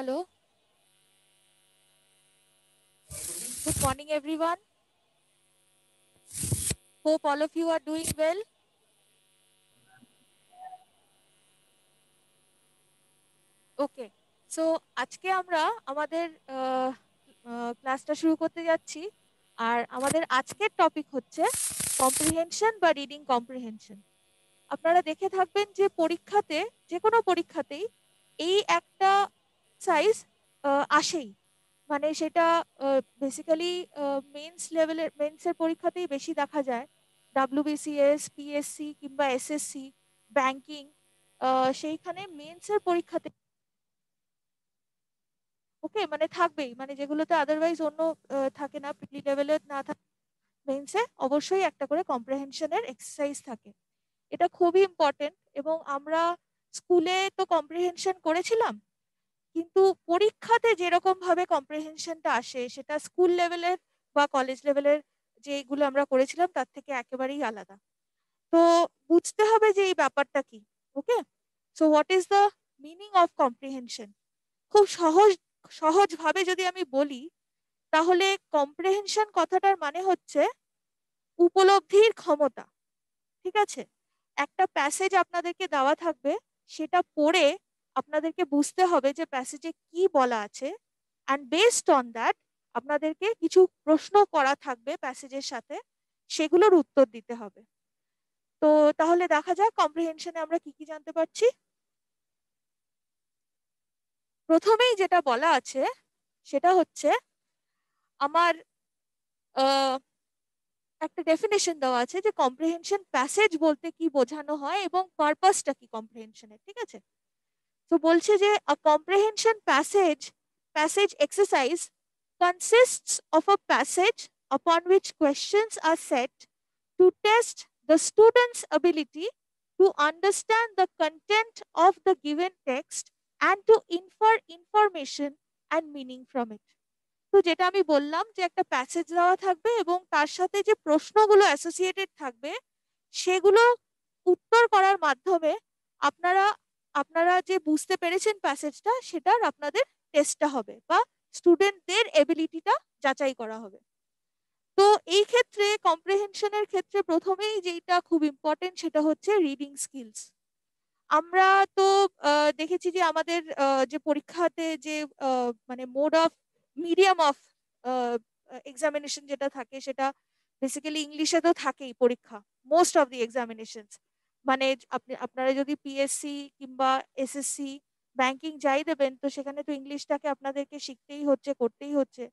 Hello, good morning everyone. Hope all of you are doing well. Okay, so আজকে আমরা আমাদের ক্লাসটা শুরু করতে যাচ্ছি। আর আমাদের আজকের টপিক হচ্ছে কম্প্রিহেনশন বা রিডিং কম্প্রিহেনশন। আপনারা দেখে থাকবেন যে পরীক্ষাতে, যে কোনো পরীক্ষাতেই এই একটা সাইজ আসেই। মানে সেটা বেসিক্যালি মেন্সের পরীক্ষাতেই বেশি দেখা যায়। ডাব্লিউবিসিএস, পিএসসি কিংবা এসএসসি, ব্যাংকিং, সেইখানে মেন্সের পরীক্ষাতে ওকে মানে থাকবেই, মানে যেগুলোতে আদারওয়াইজ অন্য থাকে না, প্রিলি লেভেলে না থাকে, মেন্সে অবশ্যই একটা করে কম্প্রিহেনশনের এক্সারসাইজ থাকে। এটা খুবই ইম্পর্টেন্ট। এবং আমরা স্কুলে তো কম্প্রিহেনশন করেছিলাম, কিন্তু পরীক্ষাতে যেরকম ভাবে কম্প্রিহেনশনটা আসে সেটা স্কুল লেভেলের বা কলেজ লেভেলের যেগুলো আমরা করেছিলাম তার থেকে একেবারেই আলাদা। তো বুঝতে হবে যে এই ব্যাপারটা কি। Okay, so what is the meaning of comprehension? খুব সহজ ভাবে যদি আমি বলি, তাহলে কম্প্রিহেনশন কথাটার মানে হচ্ছে উপলব্ধির ক্ষমতা। ঠিক আছে, একটা প্যাসেজ আপনাদেরকে দেওয়া থাকবে, সেটা পড়ে আপনাদেরকে বুঝতে হবে যে প্যাসেজে কি বলা আছে, অ্যান্ড বেসড অন দ্যাট আপনাদেরকে কিছু প্রশ্ন করা থাকবে প্যাসেজের সাথে, সেগুলোর উত্তর দিতে হবে। তো তাহলে দেখা যাক কম্প্রিহেনশনে আমরা কি কি জানতে পারছি। প্রথমেই যেটা বলা আছে সেটা হচ্ছে আমার একটা ডেফিনেশন দেওয়া আছে যে কম্প্রিহেনশন প্যাসেজ বলতে কি বোঝানো হয় এবং পারপাসটা কি কম্প্রিহেনশনের। ঠিক আছে, তো বলছে যে a comprehension passage exercise consists of a passage upon which questions are set to test the student's ability to understand the content of the given text and to infer information and meaning from it. তো যেটা আমি বললাম যে একটা passage দেওয়া থাকবে এবং তার সাথে যে প্রশ্নগুলো অ্যাসোসিয়েটেড থাকবে সেগুলো উত্তর করার মাধ্যমে আপনারা আপনারা যে বুঝতে পেরেছেন প্যাসেজটা, সেটার আপনাদের টেস্টটা হবে বা স্টুডেন্টদের এবিলিটিটা যাচাই করা হবে। তো এই ক্ষেত্রে কম্প্রিহেনশনের ক্ষেত্রে প্রথমেই যেটা খুব ইম্পর্টেন্ট সেটা হচ্ছে রিডিং স্কিলস। আমরা তো দেখেছি যে আমাদের যে পরীক্ষাতে যে মানে মিডিয়াম অফ এক্সামিনেশন যেটা থাকে সেটা বেসিক্যালি ইংলিশে তো থাকেই পরীক্ষা, মোস্ট অফ দি এক্সামিনেশন। মানে আপনারা যদি পিএসসি কিংবা এসএসসি, ব্যাংকিং যাই দেবেন, তো সেখানে তো ইংলিশটাকে আপনাদেরকে শিখতেই হচ্ছে, করতেই হচ্ছে।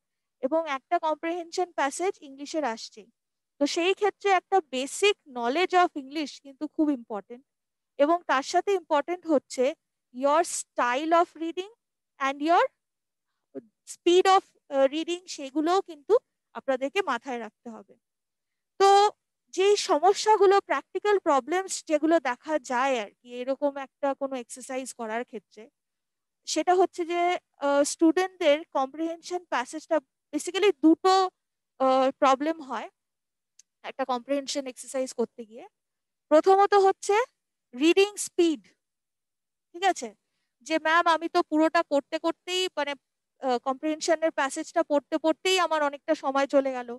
এবং একটা কম্প্রিহেনশন প্যাসেজ ইংলিশের আসছে, তো সেই ক্ষেত্রে একটা বেসিক নলেজ অফ ইংলিশ কিন্তু খুব ইম্পর্টেন্ট। এবং তার সাথে ইম্পর্টেন্ট হচ্ছে your style of reading and your speed of reading, সেগুলোও কিন্তু আপনাদেরকে মাথায় রাখতে হবে। তো যেই সমস্যাগুলো, প্র্যাকটিক্যাল প্রবলেমস যেগুলো দেখা যায় আর কি এরকম একটা কোনো এক্সারসাইজ করার ক্ষেত্রে, সেটা হচ্ছে যে স্টুডেন্টদের কম্প্রিহেনশন প্যাসেজটা বেসিক্যালি দুটো প্রবলেম হয় একটা কম্প্রিহেনশন এক্সারসাইজ করতে গিয়ে। প্রথমত হচ্ছে রিডিং স্পিড। ঠিক আছে, যে ম্যাম আমি তো পুরোটা করতে করতেই মানে কম্প্রিহেনশনের প্যাসেজটা পড়তে পড়তেই আমার অনেকটা সময় চলে গেল,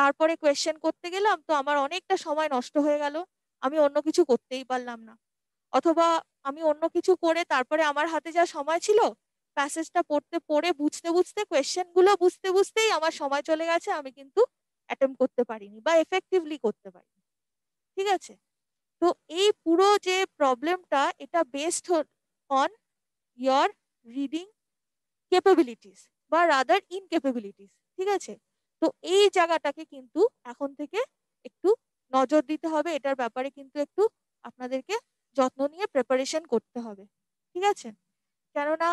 তারপরে কোয়েশ্চেন করতে গেলাম তো আমার অনেকটা সময় নষ্ট হয়ে গেল, আমি অন্য কিছু করতেই পারলাম না। অথবা আমি অন্য কিছু করে তারপরে আমার হাতে যা সময় ছিল, প্যাসেজটা পড়তে পড়ে বুঝতে বুঝতে কোয়েশ্চেন গুলো বুঝতে বুঝতেই আমার সময় চলে গেছে, আমি কিন্তু অ্যাটেম্প করতে পারিনি বা এফেক্টিভলি করতে পারিনি। ঠিক আছে, তো এই পুরো যে প্রবলেমটা, এটা based on your reading capabilities বা রাদার ইনক্যাপাবিলিটিস। ঠিক আছে, তো এই জায়গাটাকে কিন্তু এখন থেকে একটু নজর দিতে হবে, এটার ব্যাপারে কিন্তু একটু আপনাদেরকে যত্ন নিয়ে প্রিপারেশন করতে হবে। ঠিক আছে, কেননা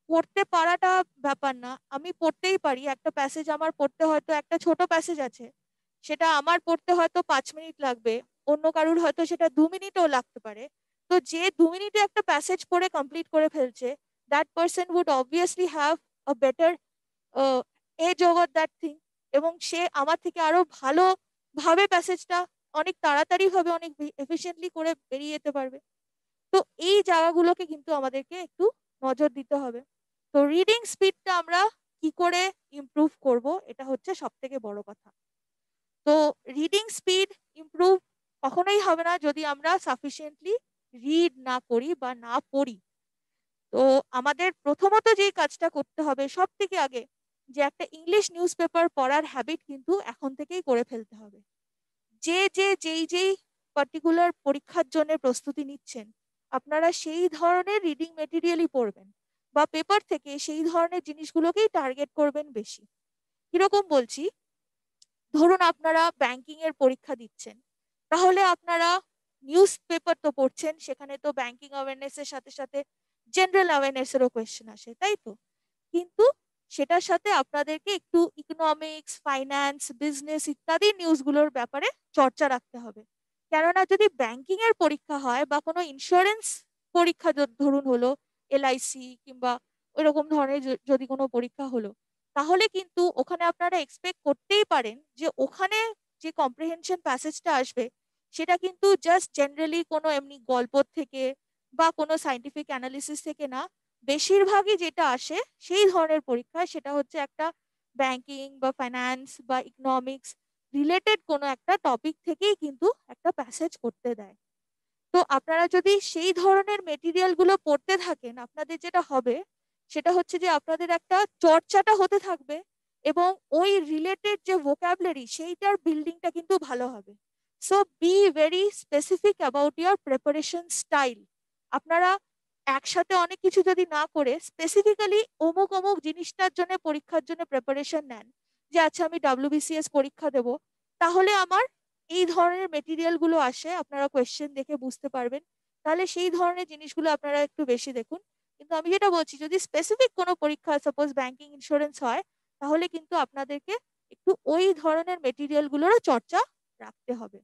পড়তে পারাটা ব্যাপার না, আমি পড়তেই পারি একটা প্যাসেজ, আমার পড়তে হয়তো একটা ছোট প্যাসেজ আছে, সেটা আমার পড়তে হয়তো 5 মিনিট লাগবে, অন্য কারুর হয়তো সেটা 2 মিনিটও লাগতে পারে। তো যে 2 মিনিটে একটা প্যাসেজ পড়ে কমপ্লিট করে ফেলছে, that person would obviously have a better edge over that thing, এবং সে আমার থেকে আরো ভালো ভাবে প্যাসেজটা অনেক তাড়াতাড়ি ভাবে অনেক এফিশিয়েন্টলি করে বেরিয়ে যেতে পারবে। তো এই জায়গাগুলোকে কিন্তু আমাদেরকে একটু নজর দিতে হবে। তো তো রিডিং স্পিডটা আমরা কি করে ইমপ্রুভ করব, এটা হচ্ছে সব থেকে বড় কথা। তো রিডিং স্পিড ইমপ্রুভ কখনোই হবে না যদি আমরা সাফিসিয়েন্টলি রিড না করি বা না পড়ি। তো আমাদের প্রথমত যেই কাজটা করতে হবে সব থেকে আগে, যে একটা ইংলিশ নিউজ পেপার পড়ার হ্যাবিট কিন্তু এখন থেকেই করে ফেলতে হবে। যেই পার্টিকুলার পরীক্ষার জন্য প্রস্তুতি নিচ্ছেন, আপনারা সেই ধরনের রিডিং মেটেরিয়ালই পড়বেন বা পেপার থেকে সেই ধরনের জিনিসগুলোকেই টার্গেট করবেন বেশি। কিরকম বলছি, ধরুন আপনারা ব্যাংকিং এর পরীক্ষা দিচ্ছেন, তাহলে আপনারা নিউজ পেপার তো পড়ছেন, সেখানে তো ব্যাংকিং অ্যাওয়ারনেস এর সাথে সাথে জেনারেল অ্যাওয়ারনেস এরও কোয়েশ্চেন আসে, তাই তো? কিন্তু সেটার সাথে আপনাদেরকে একটু ইকোনমিক্স, ফাইন্যান্স, বিজনেস ইত্যাদি নিউজগুলোর ব্যাপারে চর্চা রাখতে হবে। কেননা যদি ব্যাংকিং এর পরীক্ষা হয় বা কোনো ইন্স্যুরেন্স পরীক্ষা ধরুন হলো, এলআইসি কিংবা ওইরকম ধরনের যদি কোনো পরীক্ষা হলো, তাহলে কিন্তু ওখানে আপনারা এক্সপেক্ট করতেই পারেন যে ওখানে যে কম্প্রিহেনশন প্যাসেজটা আসবে সেটা কিন্তু জাস্ট জেনারেলি কোনো এমনি গল্প থেকে বা কোনো সায়েন্টিফিক অ্যানালিসিস থেকে না। বেশিরভাগই যেটা আসে সেই ধরনের পরীক্ষায় সেটা হচ্ছে একটা ব্যাংকিং বা ফাইন্যান্স বা ইকোনমিক্স রিলেটেড কোনো একটা টপিক থেকেই কিন্তু একটা প্যাসেজ করতে দেয়। তো আপনারা যদি সেই ধরনের মেটেরিয়াল গুলো পড়তে থাকেন, আপনাদের যেটা হবে সেটা হচ্ছে যে আপনাদের একটা চর্চাটা হতে থাকবে এবং ওই রিলেটেড যে ভোকাবুলারি সেইটার বিল্ডিংটা কিন্তু ভালো হবে। So be very specific about your preparation style. আপনারা একসাথে অনেক কিছু যদি না করে স্পেসিফিক্যালি অমুক অমুক জিনিসটার জন্য পরীক্ষার জন্য প্রিপারেশন নেন, যে আচ্ছা আমি ডাব্লিউবিসিএস পরীক্ষা দেব, তাহলে আমার এই ধরনের মেটেরিয়াল গুলো আসে, আপনারা কোয়েশ্চেন দেখে বুঝতে পারবেন, তাহলে সেই ধরনের জিনিসগুলো আপনারা একটু বেশি দেখুন। কিন্তু আমি যেটা বলছি, যদি স্পেসিফিক কোনো পরীক্ষা সাপোজ ব্যাংকিং ইন্স্যুরেন্স হয়, তাহলে কিন্তু আপনাদেরকে একটু ওই ধরনের মেটেরিয়াল গুলোরও চর্চা রাখতে হবে।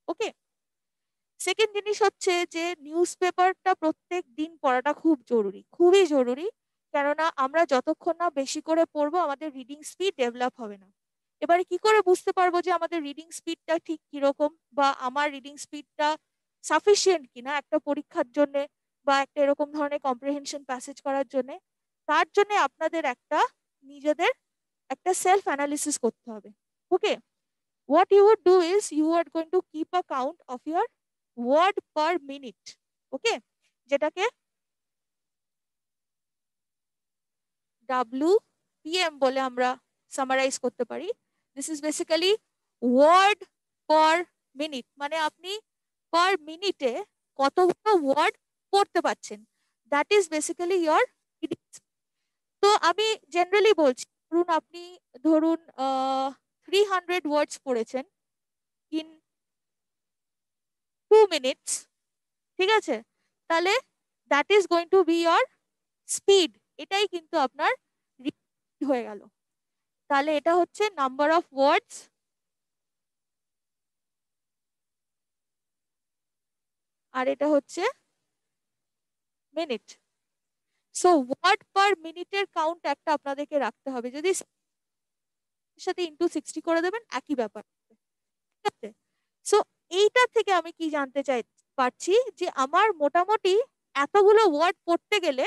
ওকে। সেকেন্ড জিনিস হচ্ছে যে নিউজ পেপারটা প্রত্যেক দিন পড়াটা খুব জরুরি, খুবই জরুরি। কেননা আমরা যতক্ষণ না বেশি করে পড়বো আমাদের রিডিং স্পিড ডেভেলপ হবে না। এবারে কি করে বুঝতে পারবো যে আমাদের রিডিং স্পিডটা ঠিক কিরকম বা আমার রিডিং স্পিডটা সাফিসিয়েন্ট কিনা একটা পরীক্ষার জন্য বা একটা এরকম ধরনের কম্প্রিহেনশন প্যাসেজ করার জন্য? তার জন্য আপনাদের একটা নিজেদের একটা সেলফ অ্যানালিসিস করতে হবে। ওকে। what you would do is you are going to keep a count of your word per minute. Okay, যেটাকে WPM বলে আমরা সামারাইজ করতে পারি। This is basically word per minute, মানে আপনি পার মিনিটে কতগুলো ওয়ার্ড পড়তে পারছেন, দ্যাট ইজ বেসিক্যালি ইয়োর। তো আমি জেনারেলি বলছি, ধরুন আপনি ধরুন 300 ওয়ার্ডস পড়েছেন ইন 2 মিনিটস, ঠিক আছে? তাহলে that is going to B your speed, এটাই কিন্তু আপনার হয়ে গেল। তাহলে এটা হচ্ছে নাম্বার অফ ওয়ার্ডস আর এটা হচ্ছে মিনিট। সো ওয়ার্ড পার মিনিটের কাউন্ট একটা আপনাদেরকে রাখতে হবে, যদি সাথে ইনটু 60 করে দেবেন একই ব্যাপার। ঠিক আছে? সো এইটা থেকে আমি কি জানতে পারছি যে আমার মোটামুটি এতগুলো ওয়ার্ড পড়তে গেলে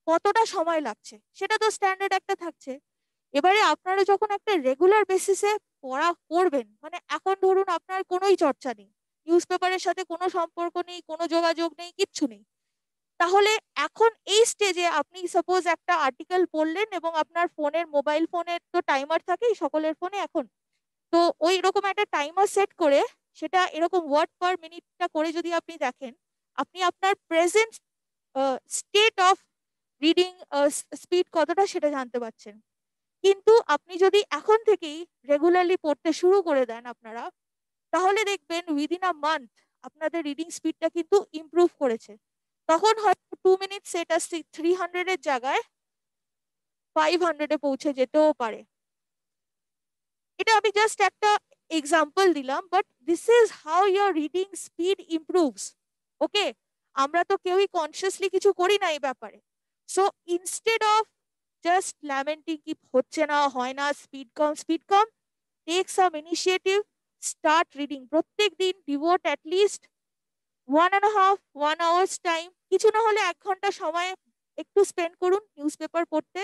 কতটা সময় লাগছে, সেটা তো স্ট্যান্ডার্ড একটা থাকছে। এবারে আপনারা যখন একটা রেগুলার বেসিসে পড়া করবেন, মানে এখন ধরুন আপনার কোনোই চর্চা নেই, নিউজ পেপারের সাথে কোনো সম্পর্ক নেই, কোনো যোগাযোগ নেই, কিচ্ছু নেই, তাহলে এখন এই স্টেজে আপনি সাপোজ একটা আর্টিকেল পড়লেন এবং আপনার ফোনের, মোবাইল ফোনের তো টাইমার থাকেই সকলের ফোনে এখন, তো ওই রকম একটা টাইমার সেট করে সেটা এরকম ওয়ার্ড পার মিনিটটা করে যদি আপনি দেখেন, আপনি আপনার present state of reading speed কতটা সেটা জানতে পারছেন। কিন্তু আপনি যদি এখন থেকেই রেগুলারলি পড়তে শুরু করে দেন আপনারা, তাহলে দেখবেন উইদিন আ মান্থ আপনাদের রিডিং স্পিডটা কিন্তু ইমপ্রুভ করেছে। তখন হয়তো 2 মিনিট সেটা 300-এর জায়গায় 500-এ পৌঁছে যেতেও পারে। এটা আমি জাস্ট একটা এক্সাম্পল দিলাম, but this is how your reading speed improves. Okay. আমরা তো কেউই কনসিয়াসলি কিছু করি না এই ব্যাপারে। So instead of just lamenting কি হচ্ছে না, হয় না, স্পিড কম স্পিড কম, take some initiative, start reading. প্রত্যেক দিন devote at least 1.5 hours time, কিছু না হলে 1 ঘন্টা সময় একটু স্পেন্ড করুন নিউজ পেপার পড়তে।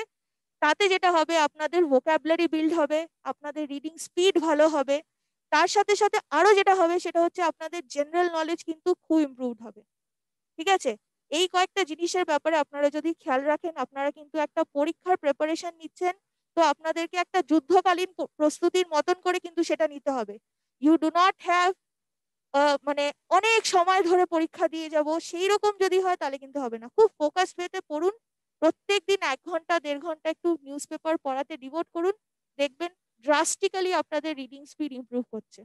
তাতে যেটা হবে আপনাদের ভোকাবুলারি বিল্ড হবে, আপনাদের রিডিং স্পিড ভালো হবে। তার সাথে সাথে আরো যেটা হবে সেটা হচ্ছে আপনাদের জেনারেল নলেজ কিন্তু খুব ইমপ্রুভড হবে। ঠিক আছে? এই কয়েকটা জিনিসের ব্যাপারে আপনারা যদি খেয়াল রাখেন, আপনারা কিন্তু একটা পরীক্ষার প্রিপারেশন নিচ্ছেন, তো আপনাদেরকে একটা যুদ্ধকালীন প্রস্তুতির মতন করে কিন্তু সেটা নিতে হবে। ইউ ডু নট হ্যাভ মানে অনেক সময় ধরে পরীক্ষা দিয়ে যাব সেই রকম যদি হয় তাহলে কিন্তু হবে না। খুব ফোকাস ওয়েতে পড়ুন, প্রত্যেকদিন 1 ঘন্টা 1.5 ঘন্টা একটু নিউজ পেপার পড়াতে ডিভোট করুন, দেখবেন ড্রাস্টিক্যালি আপনাদের রিডিং স্পিড ইমপ্রুভ করছে।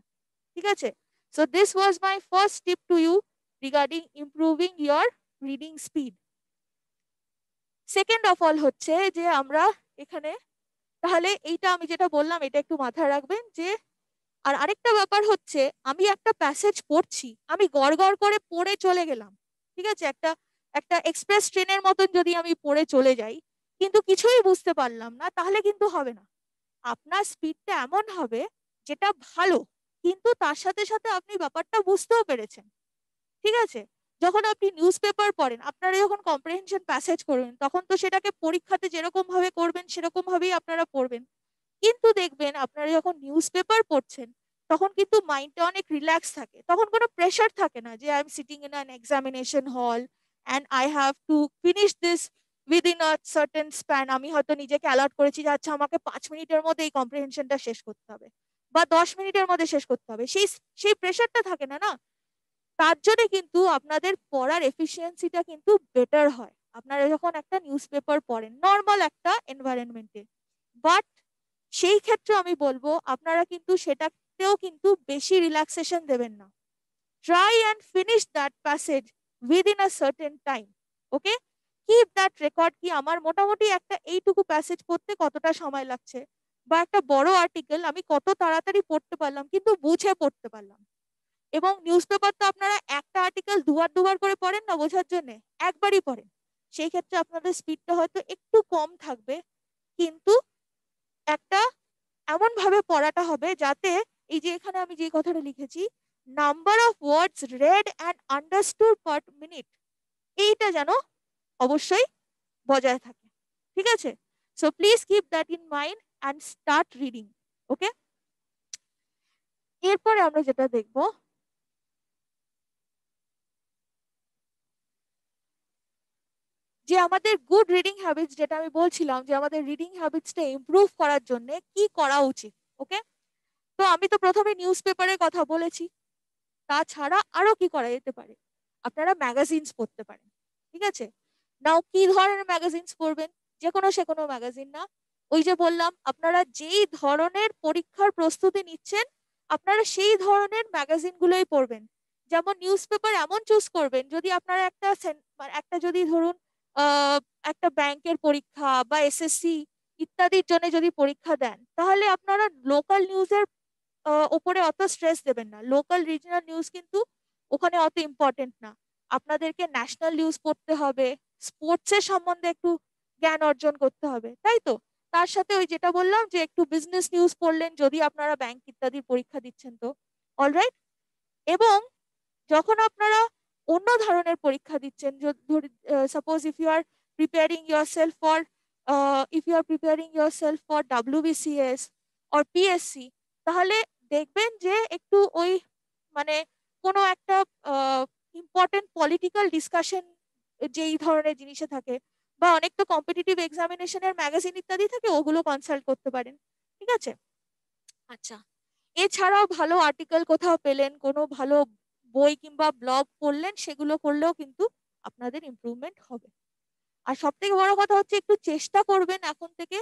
ঠিক আছে? So this was my first tip to you regarding improving your reading speed. Second of all হচ্ছে যে আমরা এখানে, তাহলে এইটা আমি যেটা বললাম এটা একটু মাথায় রাখবেন যে, আর আরেকটা ব্যাপার হচ্ছে আমি একটা প্যাসেজ পড়ছি, আমি গড় গড় করে পড়ে চলে গেলাম, ঠিক আছে, একটা একটা এক্সপ্রেস ট্রেনের মতন যদি আমি পড়ে চলে যাই কিন্তু কিছুই বুঝতে পারলাম না, তাহলে কিন্তু হবে না। আপনার স্পিডটা এমন হবে যেটা ভালো, কিন্তু তার সাথে সাথে আপনি ব্যাপারটা বুঝতেও পেরেছেন। ঠিক আছে? যখন আপনি নিউজ পেপার পড়েন, আপনারা যখন কম্প্রিহেনশন প্যাসেজ করবেন তখন তো সেটাকে পরীক্ষাতে যেরকম ভাবে করবেন সেরকম ভাবেই আপনারা পড়বেন। কিন্তু দেখবেন আপনারা যখন নিউজ পেপার পড়ছেন তখন কিন্তু মাইন্ডটা অনেক রিল্যাক্স থাকে, তখন কোনো প্রেশার থাকে না যে I am sitting in an examination hall and I have to finish this within a certain span. আমি হয়তো নিজেকে অ্যালার্ট করেছি যে আচ্ছা আমাকে 5 মিনিটের মধ্যে এই কম্প্রিহেনশনটা শেষ করতে হবে বা 10 মিনিটের মধ্যে শেষ করতে হবে, সেই সেই প্রেশারটা থাকে না, না? তার জন্য কিন্তু আপনাদের পড়ার এফিসিয়েন্সিটা কিন্তু বেটার হয় আপনারা যখন একটা নিউজ পেপার পড়েন নর্মাল একটা এনভায়রনমেন্টে। বাট সেই ক্ষেত্রে আমি বলবো আপনারা কিন্তু সেটাতেও কিন্তু বেশি রিল্যাক্সেশন দেবেন না। Try and finish that passage within a certain time. Okay? Keep that record কি আমার মোটামুটি একটা এইটুকু প্যাসেজ পড়তে কতটা সময় লাগছে, বা একটা বড় আর্টিকেল আমি কত তাড়াতাড়ি পড়তে পারলাম কিন্তু বুঝে পড়তে পারলাম। এবং নিউজ পেপার তো আপনারা একটা আর্টিকেল দুবার দুবার করে পড়েন না বোঝার জন্য, একবারই পড়েন। সেই ক্ষেত্রে আপনাদের স্পিডটা হয়তো একটু কম থাকবে, কিন্তু একটা এমন ভাবে পড়াটা হবে যাতে, এই যে এখানে আমি যে কথাটা লিখেছি, number of words read and understood per minute, এইটা যেন অবশ্যই বজায় থাকে। ঠিক আছে? So please keep that in mind and start reading. Okay? এরপরে আমরা যেটা দেখবো, যে আমাদের গুড রিডিং হ্যাবিটস, যেটা আমি বলছিলাম যে আমাদের রিডিং হ্যাবিটসটা ইমপ্রুভ করার জন্য কি করা উচিত। ওকে? তো আমি তো প্রথমে নিউজ পেপারের কথা বলেছি, তাছাড়া আরো কি করা যেতে পারে, আপনারা ম্যাগাজিনস পড়তে পারেন। ঠিক আছে? নাও কি ধরনের ম্যাগাজিনস পড়বেন? যে কোনো সে কোনো ম্যাগাজিন না, ওই যে বললাম আপনারা যেই ধরনের পরীক্ষার প্রস্তুতি নিচ্ছেন আপনারা সেই ধরনের ম্যাগাজিন গুলোই পড়বেন। যেমন নিউজ পেপার এমন চুজ করবেন, যদি আপনারা একটা মানে একটা যদি ধরুন আহ একটা ব্যাংকের পরীক্ষা বা এসএসসি ইত্যাদির জন্য যদি পরীক্ষা দেন, তাহলে আপনারা লোকাল নিউজের ওপরে অত স্ট্রেস দেবেন না। লোকাল রিজনাল নিউজ কিন্তু ওখানে অত ইম্পর্টেন্ট না। আপনাদেরকে ন্যাশনাল নিউজ পড়তে হবে, স্পোর্টসের সম্বন্ধে একটু জ্ঞান অর্জন করতে হবে, তাই তো? তার সাথে ওই যেটা বললাম যে একটু বিজনেস নিউজ পড়লেন যদি আপনারা ব্যাংক ইত্যাদির পরীক্ষা দিচ্ছেন, তো অলরাইট। এবং যখন আপনারা অন্য ধরনের পরীক্ষা দিচ্ছেন, suppose if you are preparing yourself for if you are preparing yourself for WBCS or PSC, তাহলে দেখবেন যে একটু ওই মানে কোনো একটা ইম্পর্টেন্ট পলিটিক্যাল ডিসকাশন যেই ধরনের জিনিসে থাকে, বা অনেক তো কম্পিটিটিভ এক্সামিনেশনের ম্যাগাজিন ইত্যাদি থাকে, ওগুলো কনসাল্ট করতে পারেন। ঠিক আছে? আচ্ছা, এছাড়াও ভালো আর্টিকেল কোথাও পেলেন, কোনো ভালো বই কিংবা ব্লগ পড়লেন, সেগুলো করলেও কিন্তু আপনাদের ইমপ্রুভমেন্ট হবে। আর সব থেকে বড় কথা হচ্ছে একটু চেষ্টা করবেন এখন থেকে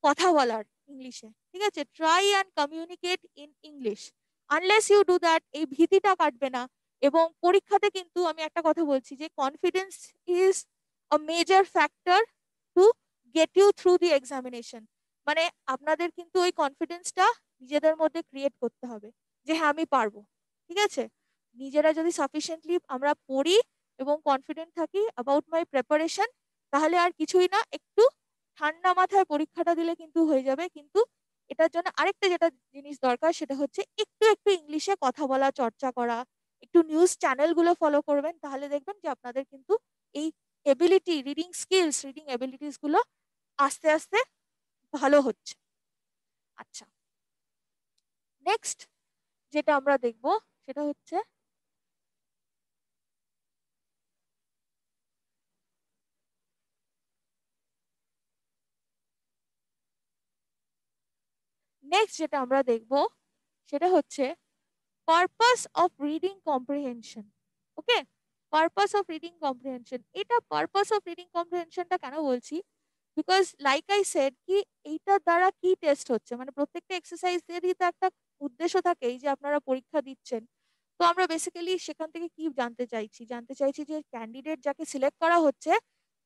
কথা বলার ইংলিশে। ঠিক আছে? Try and communicate in English. Unless you do that এই ভীতিটা কাটবে না। এবং পরীক্ষাতে কিন্তু আমি একটা কথা বলছি যে confidence is a major factor to get you through the examination. মানে আপনাদের কিন্তু ওই কনফিডেন্সটা নিজেদের মধ্যে ক্রিয়েট করতে হবে যে হ্যাঁ আমি পারবো। ঠিক আছে? নিজেরা যদি সাফিসিয়েন্টলি আমরা পড়ি এবং কনফিডেন্ট থাকি অ্যাবাউট মাই প্রেপারেশন, তাহলে আর কিছুই না, একটু ঠান্ডা মাথায় পরীক্ষাটা দিলে কিন্তু হয়ে যাবে। কিন্তু এটার জন্য আরেকটা যেটা জিনিস দরকার সেটা হচ্ছে একটু একটু ইংলিশে কথা বলা চর্চা করা, একটু নিউজ চ্যানেলগুলো ফলো করবেন, তাহলে দেখবেন যে আপনাদের কিন্তু এই ability, reading skills, reading abilities গুলো আস্তে আস্তে ভালো হচ্ছে। আচ্ছা, নেক্সট যেটা আমরা দেখব সেটা হচ্ছে সেটা হচ্ছে purpose of reading comprehension. Okay, purpose of reading comprehension. এটা পারপাস অফ রিডিং কম্প্রিহেনশনটা কেন বলছি, বিকজ লাইক আই সেড কি এইটার দ্বারা কি টেস্ট হচ্ছে, মানে প্রত্যেকটা এক্সারসাইজেরই তো একটা উদ্দেশ্য থাকে, এই যে আপনারা পরীক্ষা দিচ্ছেন। তো আমরা বেসিক্যালি সেখান থেকে কি জানতে চাইছি যে ক্যান্ডিডেট যাকে সিলেক্ট করা হচ্ছে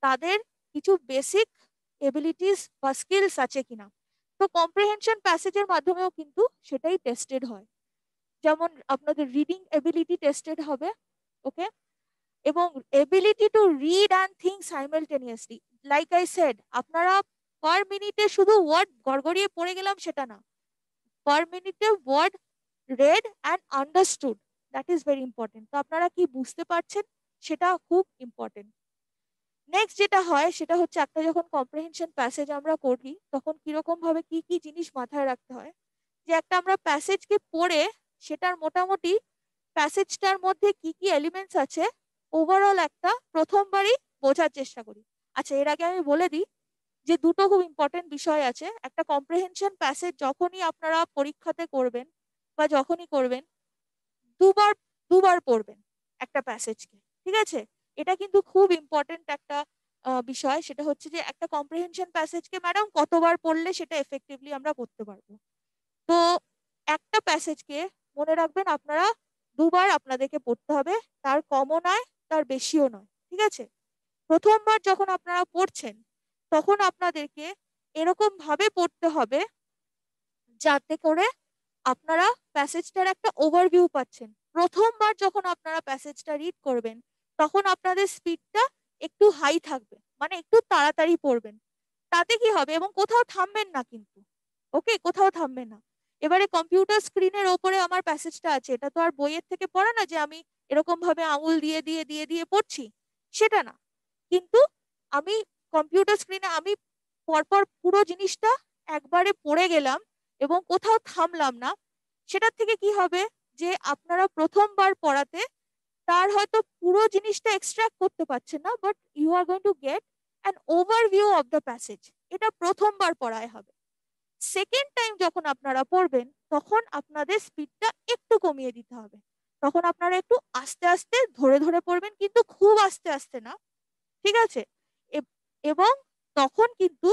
তাদের কিছু বেসিক এবিলিটিস বা স্কিলস আছে কিনা। তো কম্প্রিহেনশন প্যাসেজের মাধ্যমেও কিন্তু সেটাই টেস্টেড হয়। যেমন আপনাদের রিডিং এবিলিটি টেস্টেড হবে, ওকে, এবং ability to read and think simultaneously. Like I said, আপনারা পার মিনিটে শুধু ওয়ার্ড গড়গড়িয়ে পড়ে গেলাম সেটা না, পার মিনিটে word read and understood, that is very important. তো আপনারা কি বুঝতে পারছেন সেটা খুব ইম্পর্টেন্ট। নেক্সট যেটা হয় সেটা হচ্ছে একটা যখন কম্প্রিহেনশন প্যাসেজ আমরা করি তখন কিরকম ভাবে কি কি জিনিস মাথায় রাখতে হয়, যে একটা আমরা প্যাসেজকে পড়ে সেটার মোটামুটি প্যাসেজটার মধ্যে কি কি এলিমেন্টস আছে ওভারঅল একটা প্রথমবারই বোঝার চেষ্টা করি। আচ্ছা, এর আগে আমি বলে দিই যে দুটো খুব ইম্পর্টেন্ট বিষয় আছে। একটা কম্প্রিহেনশন প্যাসেজ যখনই আপনারা পরীক্ষাতে করবেন বা যখনই করবেন দুবার দুবার পড়বেন একটা প্যাসেজকে, ঠিক আছে? এটা কিন্তু খুব ইম্পর্টেন্ট একটা বিষয়। সেটা হচ্ছে যে একটা কম্প্রিহেনশন প্যাসেজকে ম্যাডাম কতবার পড়লে সেটা এফেক্টিভলি আমরা পড়তে পারবো। তো একটা প্যাসেজকে মনে রাখবেন আপনারা দুবার আপনাদেরকে পড়তে হবে, তার কমও নয় তার বেশিও নয়, ঠিক আছে? প্রথমবার যখন আপনারা পড়ছেন তখন আপনাদেরকে এরকম ভাবে পড়তে হবে যাতে করে আপনারা প্যাসেজটার একটা ওভারভিউ পাচ্ছেন। প্রথমবার যখন আপনারা প্যাসেজটা রিড করবেন তখন আপনাদের স্পিডটা একটু হাই থাকবে, মানে একটু তাড়াতাড়ি পড়বেন। তাতে কি হবে, এবং কোথাও থামবেন না কিন্তু, ওকে, কোথাও থামবেন না। এবারে কম্পিউটার স্ক্রিনের ওপরে আমার প্যাসেজটা আছে, এটা তো আর বইয়ের থেকে পড়া না যে আমি এরকম ভাবে আঙুল দিয়ে দিয়ে দিয়ে দিয়ে পড়ছি, সেটা না। কিন্তু আমি কম্পিউটার স্ক্রিনে আমি পরপর পুরো জিনিসটা একবারে পড়ে গেলাম এবং কোথাও থামলাম না। সেটার থেকে কি হবে, যে আপনারা প্রথমবার পড়াতে তার হয়তো পুরো জিনিসটা এক্সট্রাক্ট করতে পারছেন না, but you are going to get an overview of the passage. এটা প্রথমবার পড়ায় হবে। সেকেন্ড টাইম যখন আপনারা পড়বেন তখন আপনাদের স্পিডটা একটু কমিয়ে দিতে হবে। তখন আপনারা একটু আস্তে আস্তে ধরে ধরে পড়বেন, কিন্তু খুব আস্তে আস্তে না, ঠিক আছে? এবং তখন কিন্তু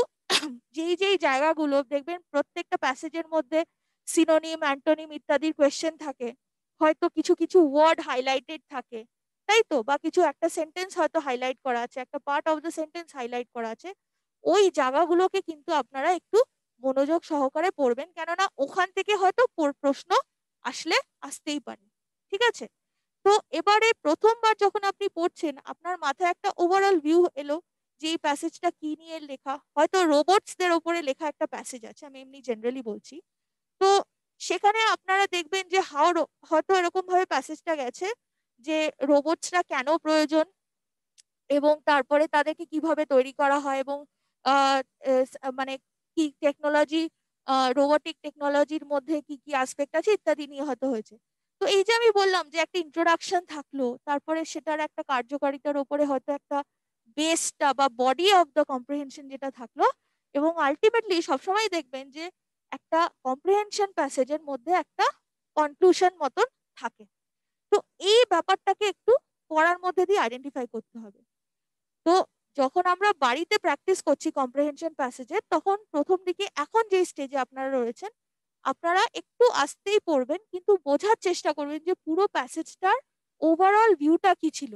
যেই যেই জায়গাগুলো দেখবেন প্রত্যেকটা প্যাসেজের মধ্যে সিনোনিম, অ্যান্টোনিম ইত্যাদির কোয়েশ্চেন থাকে, হয়তো কিছু কিছু ওয়ার্ড হাইলাইটেড থাকে, তাই তো, বা কিছু একটা সেন্টেন্স হয়তো হাইলাইট করা আছে, একটা part of the sentence highlight করা আছে, ওই জায়গাগুলোকে কিন্তু আপনারা একটু মনোযোগ সহকারে পড়বেন, কেননা ওখান থেকে হয়তো প্রশ্ন আসতেই পারে, ঠিক আছে? তো এবারে প্রথমবার যখন আপনি পড়ছেন আপনার মাথায় একটা ওভারঅল ভিউ এলো যে এই প্যাসেজটা কি নিয়ে লেখা, হয়তো রোবটসদের ওপরে লেখা একটা প্যাসেজ আছে, আমি এমনি জেনারেলি বলছি। তো সেখানে আপনারা দেখবেন যে হয়তো এরকম ভাবে প্যাসেজটা গেছে যে রোবটসরা কেন প্রয়োজন এবং তারপরে তাদেরকে কিভাবে তৈরি করা হয় এবং আহ, মানে কি টেকনোলজি, রোবোটিক টেকনোলজির মধ্যে কি কি আসপেক্ট আছে ইত্যাদি নিয়ে হয়তো হয়েছে। তো এই যে আমি বললাম যে একটা ইন্ট্রোডাকশন থাকলো, তারপরে সেটার একটা কার্যকারিতার উপরে হয়তো একটা বেসটা বা বডি অফ দ্য কম্প্রিহেনশন যেটা থাকলো, এবং আলটিমেটলি সবসময় দেখবেন যে একটা কম্প্রিহেনশন প্যাসেজের মধ্যে একটা কনক্লুশন মতন থাকে। তো এই ব্যাপারটাকে একটু পড়ার মধ্যে দিয়ে আইডেন্টিফাই করতে হবে। তো যখন আমরা বাড়িতে প্র্যাকটিস করছি কম্প্রিহেনশন প্যাসেজের, তখন প্রথম দিকে এখন যে স্টেজে আপনারা রয়েছেন আপনারা একটু আস্তেই পড়বেন, কিন্তু বোঝার চেষ্টা করবেন যে পুরো প্যাসেজটার ওভারঅল ভিউটা কি ছিল,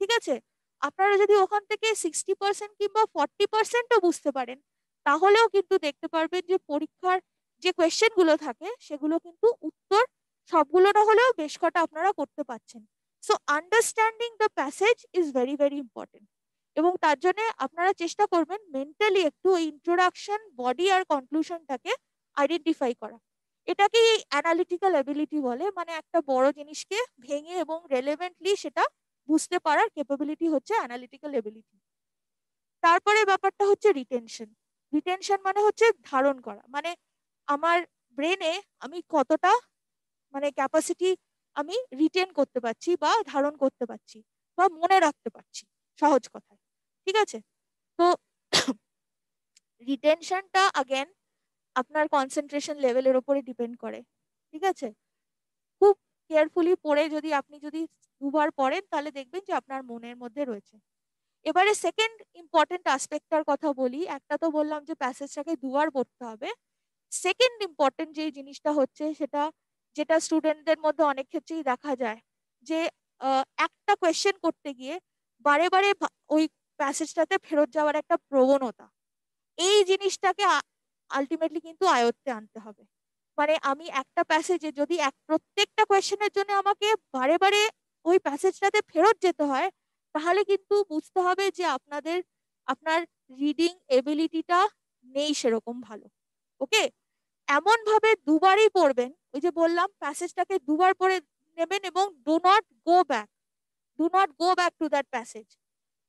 ঠিক আছে? আপনারা যদি ওখান থেকে 60% কিংবা 40%ও বুঝতে পারেন তাহলেও কিন্তু দেখতে পারবেন যে পরীক্ষার যে কোয়েশ্চেন গুলো থাকে সেগুলো কিন্তু উত্তর সবগুলো না হলেও বেশ কটা আপনারা করতে পারছেন। So understanding the passage is very very important, এবং তার জন্য আপনারা চেষ্টা করবেন মেন্টালি একটু ওই ইন্ট্রোডাকশন, বডি আর কনক্লুশনটাকে আইডেন্টিফাই করা। এটাকেই অ্যানালিটিক্যাল এবিলিটি বলে, মানে একটা বড় জিনিসকে ভেঙে এবং রেলেভেন্টলি সেটা বুঝতে পারার ক্যাপাবিলিটি হচ্ছে অ্যানালিটিক্যাল এবিলিটি। তারপরে ব্যাপারটা হচ্ছে রিটেনশন। রিটেনশন মানে হচ্ছে ধারণ করা, মানে আমার ব্রেনে আমি কতটা মানে ক্যাপাসিটি আমি রিটেন করতে পারছি বা ধারণ করতে পারছি বা মনে রাখতে পারছি, সহজ কথায়। ঠিক আছে? তো রিটেনশনটা আগেন আপনার কনসেন্ট্রেশন লেভেলের উপরে ডিপেন্ড করে। ঠিক আছে? খুব কেয়ারফুলি পড়ে যদি আপনি দুবার পড়েন তাহলে দেখবেন যে আপনার মনের মধ্যে রয়েছে। এবারে সেকেন্ড ইম্পর্টেন্ট আসপেক্টটার কথা বলি। একটা তো বললাম যে প্যাসেজটাকে দুবার পড়তে হবে। সেকেন্ড ইম্পর্টেন্ট যে জিনিসটা হচ্ছে সেটা, যেটা স্টুডেন্টদের মধ্যে অনেক ক্ষেত্রেই দেখা যায়, যে একটা কোয়েশ্চেন করতে গিয়ে বারে বারে ওই প্যাসেজটাতে ফেরত যাওয়ার একটা প্রবণতা, এই জিনিসটাকে আলটিমেটলি কিন্তু আয়ত্তে আনতে হবে। মানে আমি একটা প্যাসেজে যদি প্রত্যেকটা কোয়েশ্চেনের জন্য আমাকে বারে বারে ওই প্যাসেজটাতে ফেরত যেতে হয়, তাহলে কিন্তু বুঝতে হবে যে আপনার রিডিং এবিলিটিটা নেই সেরকম ভালো। ওকে? এমন ভাবে দুবারই পড়বেন, ওই যে বললাম প্যাসেজটাকে দুবার পড়ে নেবেন এবং do not go back to that passage.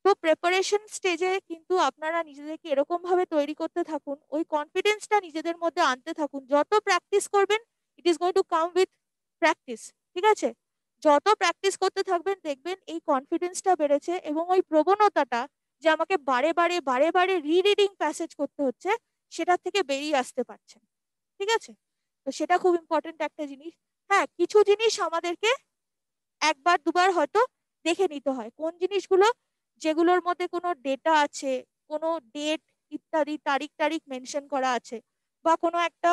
তো প্রেপারেশন স্টেজে কিন্তু আপনারা নিজেদেরকে এরকম ভাবে তৈরি করতে থাকুন, ওই কনফিডেন্সটা নিজেদের মধ্যে আনতে থাকুন। যত প্র্যাকটিস করবেন, it is going to come with practice. ঠিক আছে? যত প্র্যাকটিস করতে থাকবেন দেখবেন এই কনফিডেন্সটা বেড়েছে এবং ওই প্রবণতাটা যে আমাকে বারে বারে বারে বারে রিডিং প্যাসেজ করতে হচ্ছে, সেটা থেকে বেরিয়ে আসতে পারছেন। ঠিক আছে? তো সেটা খুব ইম্পর্টেন্ট একটা জিনিস। হ্যাঁ, কিছু জিনিস আমাদেরকে একবার দুবার হয়তো দেখে নিতে হয়, কোন জিনিসগুলো যেগুলোর মধ্যে কোনো ডেটা আছে, কোনো ডেট ইত্যাদি তারিখ টারিখ মেনশন করা আছে, বা কোনো একটা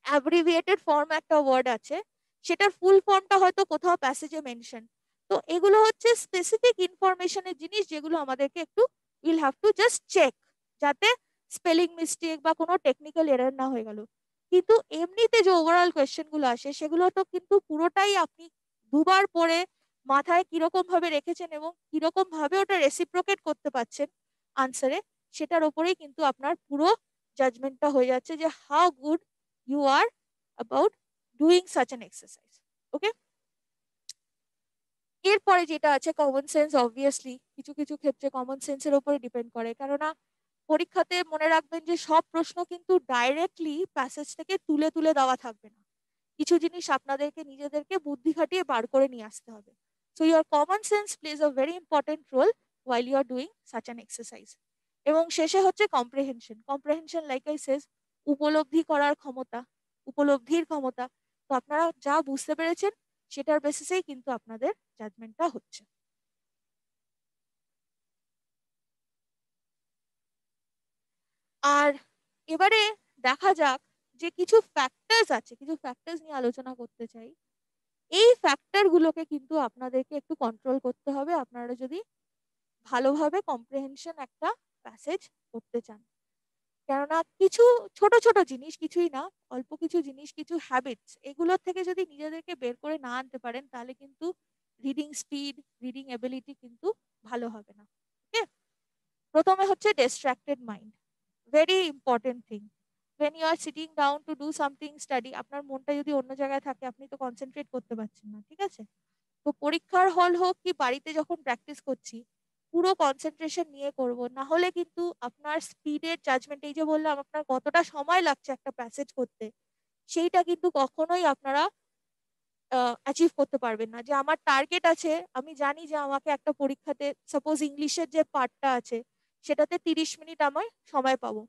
অ্যাব্রিভিয়েটেড ফর্ম একটা ওয়ার্ড আছে, সেটার ফুল ফর্মটা হয়তো কোথাও প্যাসেজে মেনশন। তো এগুলো হচ্ছে স্পেসিফিক ইনফরমেশনের জিনিস, যেগুলো আমাদেরকে একটু will have to just check, যাতে স্পেলিং মিস্টেক বা কোনো টেকনিক্যাল এরর না হয়ে গেল। কিন্তু এমনিতে যে ওভারঅল কোয়েশ্চেন গুলো আসে সেগুলো তো কিন্তু পুরোটাই আপনি দুবার পড়ে মাথায় কিরকম ভাবে রেখেছেন এবং কিরকম ভাবে ওটা রেসিপ্রোকেট করতে পারছেন আনসারে, সেটার ওপরেই কিন্তু আপনার পুরো জাজমেন্টটা হয়ে যাচ্ছে যে how good you are about doing such an exercise. Okay? এরপরে যেটা আছে কমন সেন্স, অবভিয়াসলি কিছু কিছু ক্ষেত্রে কমন সেন্সের উপরে ডিপেন্ড করে, কেননা পরীক্ষাতে মনে রাখবেন যে সব প্রশ্ন কিন্তু ডাইরেক্টলি প্যাসেজ থেকে তুলে তুলে দেওয়া থাকবে না। কিছু জিনিস আপনাদেরকে নিজেদেরকে বুদ্ধি খাটিয়ে বার করে নিয়ে আসতে হবে। So your common sense plays a very important role while you are doing such an exercise. এবং শেষে হচ্ছে কম্প্রিহেনশন। কম্প্রিহেনশন লাইক আই সেজ, উপলব্ধি করার ক্ষমতা, উপলব্ধির ক্ষমতা। তো আপনারা যা বুঝতে পেরেছেন সেটার বেসিসেই কিন্তু আপনাদের জাজমেন্টটা হচ্ছে। আর এবারে দেখা যাক যে কিছু ফ্যাক্টরস আছে, কিছু ফ্যাক্টরস নিয়ে আলোচনা করতে চাই। এই ফ্যাক্টর গুলোকে কিন্তু আপনাদেরকে একটু কন্ট্রোল করতে হবে আপনারা যদি ভালোভাবে কম্প্রিহেনশন একটা প্যাসেজ করতে চান। কেননা কিছু ছোট ছোট জিনিস, কিছুই না, অল্প কিছু জিনিস, কিছু হ্যাবিটস, এগুলোর থেকে যদি নিজেদেরকে বের করে না আনতে পারেন তাহলে কিন্তু রিডিং স্পিড, রিডিং এবিলিটি কিন্তু ভালো হবে না। ওকে? প্রথমে হচ্ছে distracted mind, very important thing. when you are sitting down to do something study, আপনার মনটা যদি অন্য জায়গায় থাকে আপনি তো কনসেন্ট্রেট করতে পারছেন না। ঠিক আছে? তো পরীক্ষার হল হোক কি বাড়িতে যখন প্র্যাকটিস করছি, পুরো কনসেন্ট্রেশন নিয়ে করব, না হলে কিন্তু আপনার স্পিডের জাজমেন্ট, এই যে বললাম আপনার কতটা সময় লাগছে একটা প্যাসেজ করতে, সেইটা কিন্তু কখনোই আপনারা অ্যাচিভ করতে পারবেন না। যে আমার টার্গেট আছে, আমি জানি যে আমাকে একটা পরীক্ষাতে সাপোজ ইংলিশের যে পার্টটা আছে সেটাতে 30 মিনিট আমার সময় পাবো,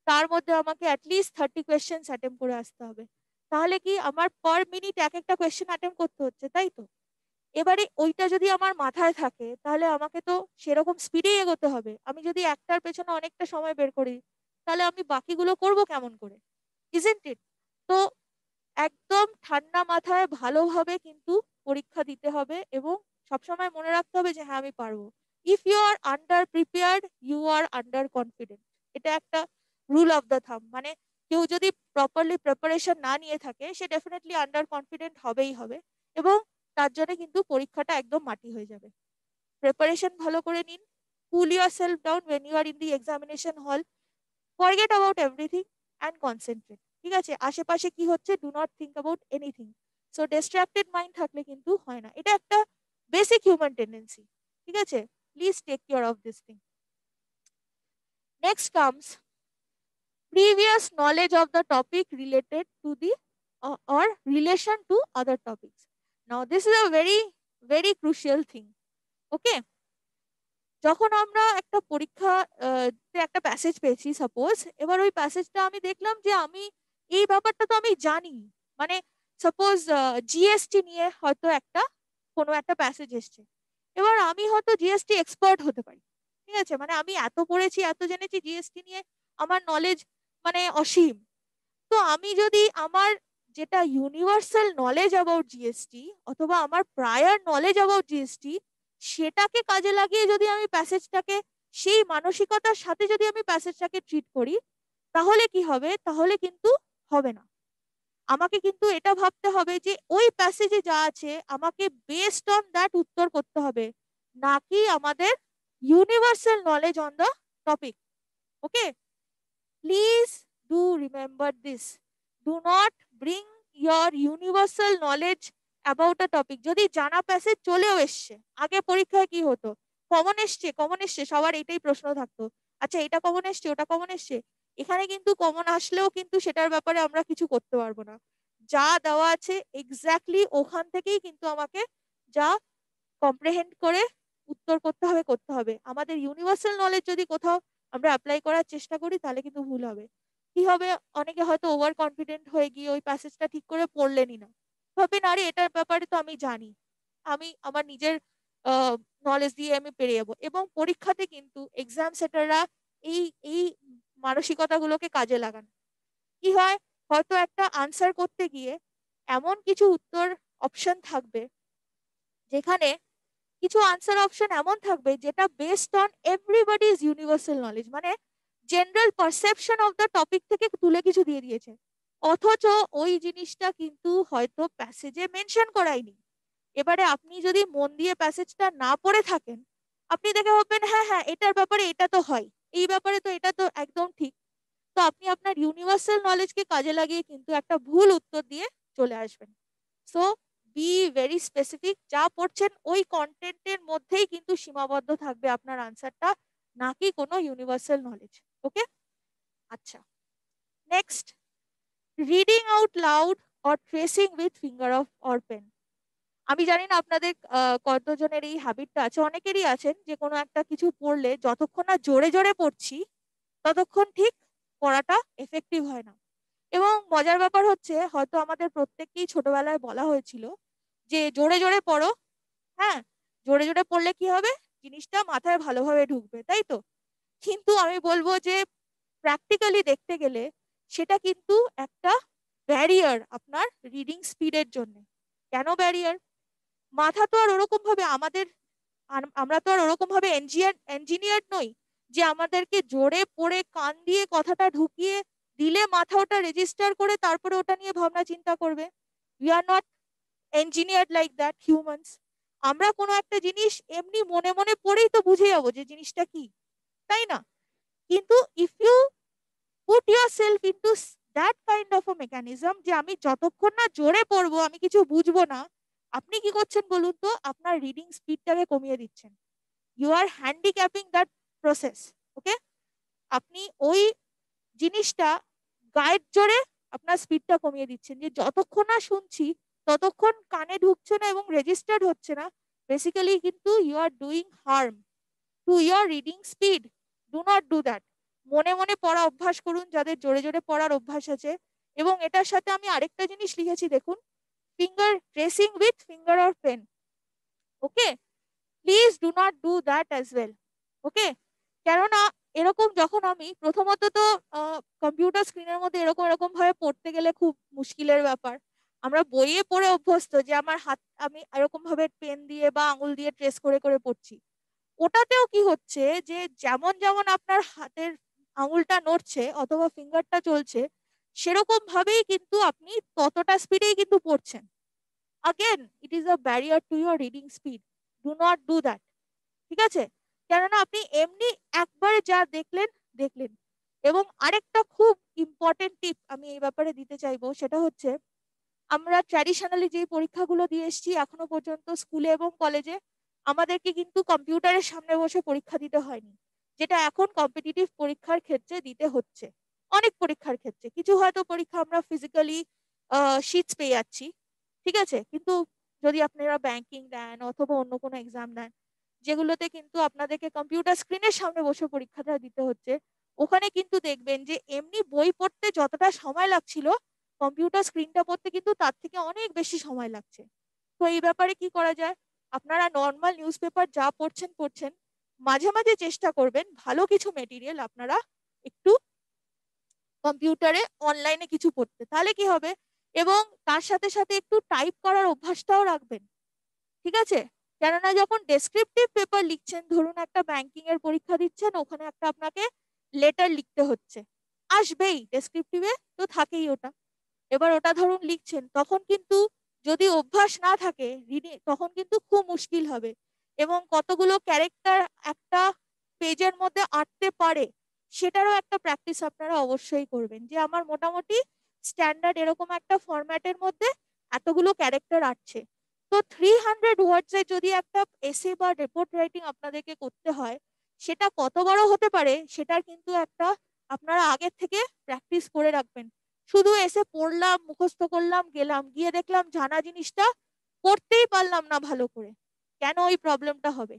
তার মধ্যে আমাকে অ্যাটলিস্ট 30 কোয়েশ্চেন্স অ্যাটেম্প করে আসতে হবে। তাহলে কি আমার পার মিনিট এক একটা কোয়েশ্চেন অ্যাটেম্প করতে হচ্ছে, তাই তো? এবারে ওইটা যদি আমার মাথায় থাকে তাহলে আমাকে তো সেরকম স্পিডেই এগোতে হবে। আমি যদি একটার পেছনে অনেকটা সময় বের করি তাহলে আমি বাকিগুলো করব কেমন করে? Isn't it? তো একদম ঠান্ডা মাথায় ভালোভাবে কিন্তু পরীক্ষা দিতে হবে এবং সবসময় মনে রাখতে হবে যে হ্যাঁ আমি পারবো। If you are under prepared, you are under confident. এটা একটা রুল অফ দ্য থাম। মানে কেউ যদি প্রপারলি প্রিপারেশন না নিয়ে থাকে সে ডেফিনেটলি আন্ডার কনফিডেন্ট হবেই হবে, এবং তার জন্য কিন্তু পরীক্ষাটা একদম মাটি হয়ে যাবে। প্রিপারেশন ভালো করে নিন, cool yourself down when you are in the examination hall, forget about everything and concentrate. ঠিক আছে? আশেপাশে কি হচ্ছে, do not think about anything. So distracted mind থাকলে কিন্তু হয় না, এটা একটা বেসিক হিউম্যান টেন্ডেন্সি। ঠিক আছে? Please take care of this thing. Next comes previous knowledge of the topic related to the or relation to other topics. Now this is a very crucial thing. Okay, যখন আমরা একটা পরীক্ষা একটা passage পেয়েছি suppose, এবার ওই প্যাসেজটা আমি দেখলাম যে আমি এই ব্যাপারটা তো আমি জানি, মানে সাপোজ জিএসটি নিয়ে হয়তো কোনো একটা প্যাসেজ এসছে, এবার আমি হয়তো জিএসটি এক্সপার্ট হতে পারি, ঠিক আছে, মানে আমি এত পড়েছি এত জেনেছি জিএসটি নিয়ে, আমার নলেজ মানে অসীম। তো আমি যদি আমার যেটা ইউনিভার্সাল নলেজ অ্যাবাউট জিএসটি অথবা আমার প্রায়র নলেজ অ্যাবাউট জিএসটি সেটাকে কাজে লাগিয়ে যদি আমি প্যাসেজটাকে সেই মানসিকতার সাথে যদি আমি প্যাসেজটাকে ট্রিট করি, তাহলে কি হবে? তাহলে কিন্তু হবে না। আমাকে কিন্তু এটা ভাবতে হবে যে ওই প্যাসেজে যা আছে আমাকে বেসড অন দ্যাট উত্তর করতে হবে, নাকি আমাদের universal knowledge on the topic. Okay, please do remember this. Do not bring your universal knowledge about a topic. যদি জানা প্যাসেজ চলেও এসছে, আগে পরীক্ষায় কি হতো, কমন এসছে সবার এটাই প্রশ্ন থাকতো, আচ্ছা এটা কমন এসছে ওটা কমন এসছে। এখানে কিন্তু কমন আসলেও কিন্তু সেটার ব্যাপারে আমরা কিছু করতে পারবো না, যা দেওয়া আছে এক্স্যাক্টলি ওখান থেকেই কিন্তু আমাকে যা কম্প্রিহেন্ড করে উত্তর করতে হবে। আমাদের ইউনিভার্সাল নলেজ যদি কোথাও আমরা অ্যাপ্লাই করার চেষ্টা করি তাহলে কিন্তু ভুল হবে। কি হবে, অনেকে হয়তো ওভার কনফিডেন্ট হয়ে গিয়ে ওই প্যাসেজটা ঠিক করে পড়লেনই না, ভাববেন আরে এটার ব্যাপারে তো আমি জানি, আমি আমার নিজের নলেজ দিয়ে আমি পেরে যাবো। এবং পরীক্ষাতে কিন্তু এক্সাম সেটাররা এই এই মানসিকতাগুলোকে কাজে লাগান। কি হয়, হয়তো একটা আনসার করতে গিয়ে এমন কিছু উত্তর অপশন থাকবে যেখানে কিছু আনসার অপশন এমন থাকবে যেটা based on everybody's universal knowledge, মানে general perception of the topic থেকে তুলে কিছু দিয়ে দিয়েছে, অথচ ওই জিনিসটা কিন্তু হয়তো প্যাসেজে মেনশন করাইনি। এবারে আপনি যদি মন দিয়ে প্যাসেজটা না পড়ে থাকেন, আপনি দেখে ভাববেন হ্যাঁ হ্যাঁ এটার ব্যাপারে এটা তো হয়, এই ব্যাপারে তো এটা তো একদম ঠিক। তো আপনি আপনার ইউনিভার্সাল নলেজকে কাজে লাগিয়ে কিন্তু একটা ভুল উত্তর দিয়ে চলে আসবেন। সো বি ভেরি স্পেসিফিক, যা পড়ছেন ওই কন্টেন্টের মধ্যেই কিন্তু সীমাবদ্ধ থাকবে আপনার আনসারটা, নাকি কোনো ইউনিভার্সাল নলেজ। ওকে, আচ্ছা, next, reading out loud or tracing with finger of or pen. আমি জানি না আপনাদের কতজনের এই হ্যাবিটটা আছে, অনেকেরই আছেন যে কোনো একটা কিছু পড়লে যতক্ষণ না জোরে জোরে পড়ছি ততক্ষণ ঠিক পড়াটা এফেক্টিভ হয় না। এবং মজার ব্যাপার হচ্ছে হয়তো আমাদের প্রত্যেককেই ছোটবেলায় বলা হয়েছিল যে জোরে জোরে পড়ো, হ্যাঁ, জোরে জোরে পড়লে কি হবে, জিনিসটা মাথায় ভালোভাবে ঢুকবে, তাই তো? কিন্তু আমি বলবো যে প্র্যাকটিক্যালি দেখতে গেলে সেটা কিন্তু একটা ব্যারিয়ার আপনার রিডিং স্পিডের জন্য। কেন ব্যারিয়ার? মাথা তো আর ওরকম ভাবে আমাদের আমরা তো আর ওরকম ভাবে ইঞ্জিনিয়ার নই যে আমাদেরকে জোরে পড়ে কান দিয়ে কথাটা ঢুকিয়ে দিলে মাথা ওটা রেজিস্টার করে তারপরে ওটা নিয়ে ভাবনা চিন্তা করবে। We are not engineered like that humans. আমরা কোনো একটা জিনিস এমনি মনে মনে পড়েই তো বুঝে যাবো যে জিনিসটা কি, তাই না? কিন্তু if you put yourself into that kind of a mechanism যে আমি যতক্ষণ না জোরে পড়বো আমি কিছু বুঝবো না, আপনি কি করছেন বলুন তো? আপনার রিডিং স্পিডটাকে কমিয়ে দিচ্ছেন। You are handicapping that process. Okay, আপনি ওই জিনিসটা গায়ের জোরে আপনার স্পিডটা কমিয়ে দিচ্ছেন, যে যতক্ষণ না শুনছি ততক্ষণ কানে ঢুকছে না এবং রেজিস্টার্ড হচ্ছে না, বেসিক্যালি কিন্তু you are doing harm to your reading speed. Do not do that. মনে মনে পড়া অভ্যাস করুন যাদের জোরে জোরে পড়ার অভ্যাস আছে। এবং এটার সাথে আমি আরেকটা জিনিস লিখেছি দেখুন, finger tracing with finger or pen. Okay, please do not do that as well. Okay, কেননা এরকম যখন আমি প্রথমত তো কম্পিউটার স্ক্রিনের মধ্যে এরকম এরকম ভাবে পড়তে গেলে খুব মুশকিলের ব্যাপার। আমরা বইয়ে পড়ে অভ্যস্ত যে আমার হাত আমি এরকম ভাবে পেন দিয়ে বা আঙুল দিয়ে ট্রেস করে করে পড়ছি। ওটাতেও কি হচ্ছে যে যেমন যেমন আপনার হাতের আঙুলটা নড়ছে অথবা ফিঙ্গারটা চলছে, সেরকম ভাবেই কিন্তু আপনি ততটা স্পিডেই কিন্তু পড়ছেন। Again it is a barrier to your reading speed. Do not do that. ঠিক আছে, কেননা আপনি এমনি একবারে যা দেখলেন দেখলেন। এবং আরেকটা খুব ইম্পর্টেন্ট টিপ আমি এই ব্যাপারে দিতে চাইবো, সেটা হচ্ছে আমরা ট্র্যাডিশনালি যে পরীক্ষাগুলো দিয়ে এসেছি এখনো পর্যন্ত স্কুলে এবং কলেজে, আমাদেরকে কিন্তু কম্পিউটারের সামনে বসে পরীক্ষা দিতে হয়নি। যেটা এখন কম্পিটিটিভ পরীক্ষার ক্ষেত্রে দিতে হচ্ছে। অনেক পরীক্ষার ক্ষেত্রে, কিছু হয়তো পরীক্ষা আমরা ফিজিক্যালি শিটস পেয়ে যাচ্ছি, ঠিক আছে, কিন্তু যদি আপনারা ব্যাংকিং দেন অথবা অন্য কোনো এক্সাম দেন যেগুলোতে কিন্তু আপনাদেরকে কম্পিউটার স্ক্রিনের সামনে বসে পরীক্ষাটা দিতে হচ্ছে, ওখানে কিন্তু দেখবেন যে এমনি বই পড়তে যতটা সময় লাগছিল কম্পিউটার স্ক্রিনটা পড়তে কিন্তু তার থেকে অনেক বেশি সময় লাগছে। তো এই ব্যাপারে কি করা যায়, আপনারা নর্মাল নিউজ পেপার যা পড়ছেন পড়ছেন, মাঝে মাঝে চেষ্টা করবেন ভালো কিছু মেটেরিয়াল আপনারা একটু কম্পিউটারে অনলাইনে কিছু পড়তে, তাহলে কি হবে, এবং তার সাথে সাথে একটু টাইপ করার অভ্যাসটাও রাখবেন, ঠিক আছে। কেননা যখন ডেসক্রিপটিভ পেপার লিখছেন, ধরুন একটা ব্যাংকিং এর পরীক্ষা দিচ্ছেন, ওখানে একটা আপনাকে লেটার লিখতে হচ্ছে, আসবেই ডেসক্রিপটিভে তো থাকেই ওটা। এবার ওটা ধরুন লিখছেন, তখন কিন্তু যদি অভ্যাস না থাকে রিডিং, তখন কিন্তু খুব মুশকিল হবে, এবং কতগুলো ক্যারেক্টার একটা পেজের মধ্যে আটতে পারে সেটারও একটা প্র্যাকটিস আপনারা অবশ্যই করবেন, যে আমার মোটামুটি স্ট্যান্ডার্ড এরকম একটা ফরম্যাটের মধ্যে এতগুলো ক্যারেক্টার আটছে। তো 300 ওয়ার্ডস এর যদি একটা এসে বা রিপোর্ট রাইটিং আপনাদেরকে করতে হয়, সেটা কত বড় হতে পারে সেটার কিন্তু একটা আপনারা আগের থেকে প্র্যাকটিস করে রাখবেন। শুধু এসে পড়লাম, মুখস্থ করলাম, গেলাম, গিয়ে দেখলাম জানা জিনিসটা করতেই পারলাম না ভালো করে, কেন ওই প্রবলেমটা হবে?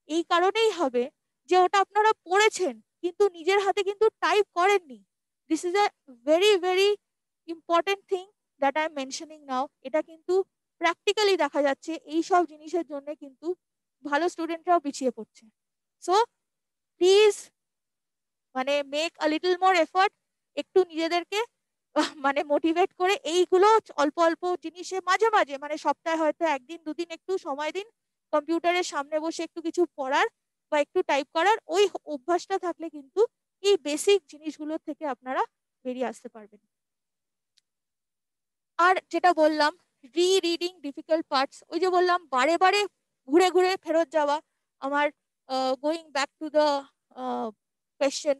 এই কারণেই হবে যে ওটা আপনারা পড়েছেন কিন্তু নিজের হাতে কিন্তু টাইপ করেননি। This is a very very important thing that I am mentioning now. এটা কিন্তু প্র্যাকটিক্যালি দেখা যাচ্ছে এই সব জিনিসের জন্য কিন্তু ভালো স্টুডেন্টরাও পিছিয়ে পড়ছে। সো প্লিজ, মানে make a little more effort, একটু নিজেদেরকে মানে মোটিভেট করে এইগুলো অল্প অল্প জিনিসে মাঝে মাঝে, মানে সপ্তাহে হয়তো একদিন দুদিন একটু সময় দিন কম্পিউটারের সামনে বসে একটু কিছু পড়ার বা একটু টাইপ করার, ওই অভ্যাসটা থাকলে কিন্তু এই বেসিক জিনিসগুলো থেকে আপনারা বেরিয়ে আসতে পারবেন। আর যেটা বললাম, রিডিং ডিফিকাল্ট পার্টস, ওই যে বললাম বারে বারে ঘুরে ঘুরে ফেরত যাওয়া, আমার going back to the question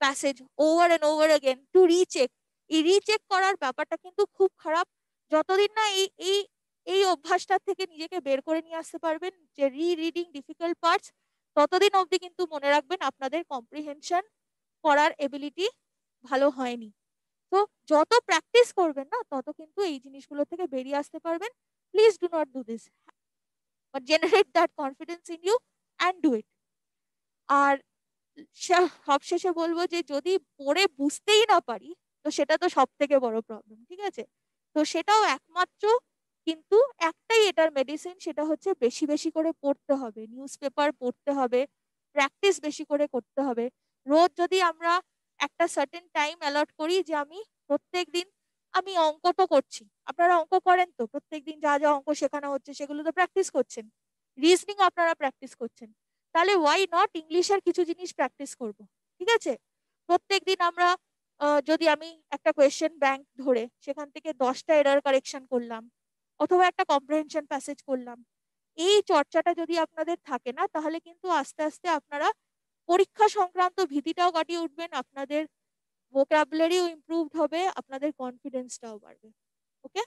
passage over and over again to recheck, এই রিচেক করার ব্যাপারটা কিন্তু খুব খারাপ। যতদিন না এই এই এই অভ্যাসটা থেকে নিজেকে বের করে নিয়ে আসতে পারবেন যে রিডিং ডিফিকাল্ট পার্টস, ততদিন অবধি কিন্তু মনে রাখবেন আপনাদের কম্প্রিহেনশন করার এবিলিটি ভালো হয়নি। তো যত প্র্যাকটিস করবেন না তত কিন্তু এই জিনিসগুলো থেকে বেরিয়ে আসতে পারবেন। Please do not do this, but generate that confidence in you and do it. আর সবশেষে বলবো যে যদি পড়ে বুঝতেই না পারি তো সেটা তো সব থেকে বড় প্রবলেম, ঠিক আছে। তো সেটাও একমাত্র কিন্তু একটাই এটার মেডিসিন, সেটা হচ্ছে বেশি বেশি করে পড়তে হবে, নিউজ পেপার পড়তে হবে, প্র্যাকটিস বেশি করে করতে হবে। রোজ যদি আমরা একটা সার্টেন টাইম অ্যালট করি যে আমি প্রত্যেক দিন, আমি অঙ্ক তো করছি, আপনারা অঙ্ক করেন তো, প্রত্যেক দিন যা যা অঙ্ক শেখানো হচ্ছে সেগুলো তো প্র্যাকটিস করছেন, রিজনিং আপনারা প্র্যাকটিস করছেন, তাহলে ওয়াই নট ইংলিশের কিছু জিনিস প্র্যাকটিস করব, ঠিক আছে। প্রত্যেকদিন আমরা যদি আমি একটা কোয়েশ্চেন ব্যাংক ধরে সেখান থেকে 10টা এরর কারেকশন করলাম অথবা একটা কম্প্রিহেনশন প্যাসেজ করলাম, এই চর্চাটা যদি আপনাদের থাকে না তাহলে কিন্তু আস্তে আস্তে আপনারা পরীক্ষা সংক্রান্ত ভীতিটাও কাটিয়ে উঠবেন, আপনাদের ভোকাবুলারিও ইমপ্রুভড হবে, আপনাদের কনফিডেন্সটাও বাড়বে। ওকে।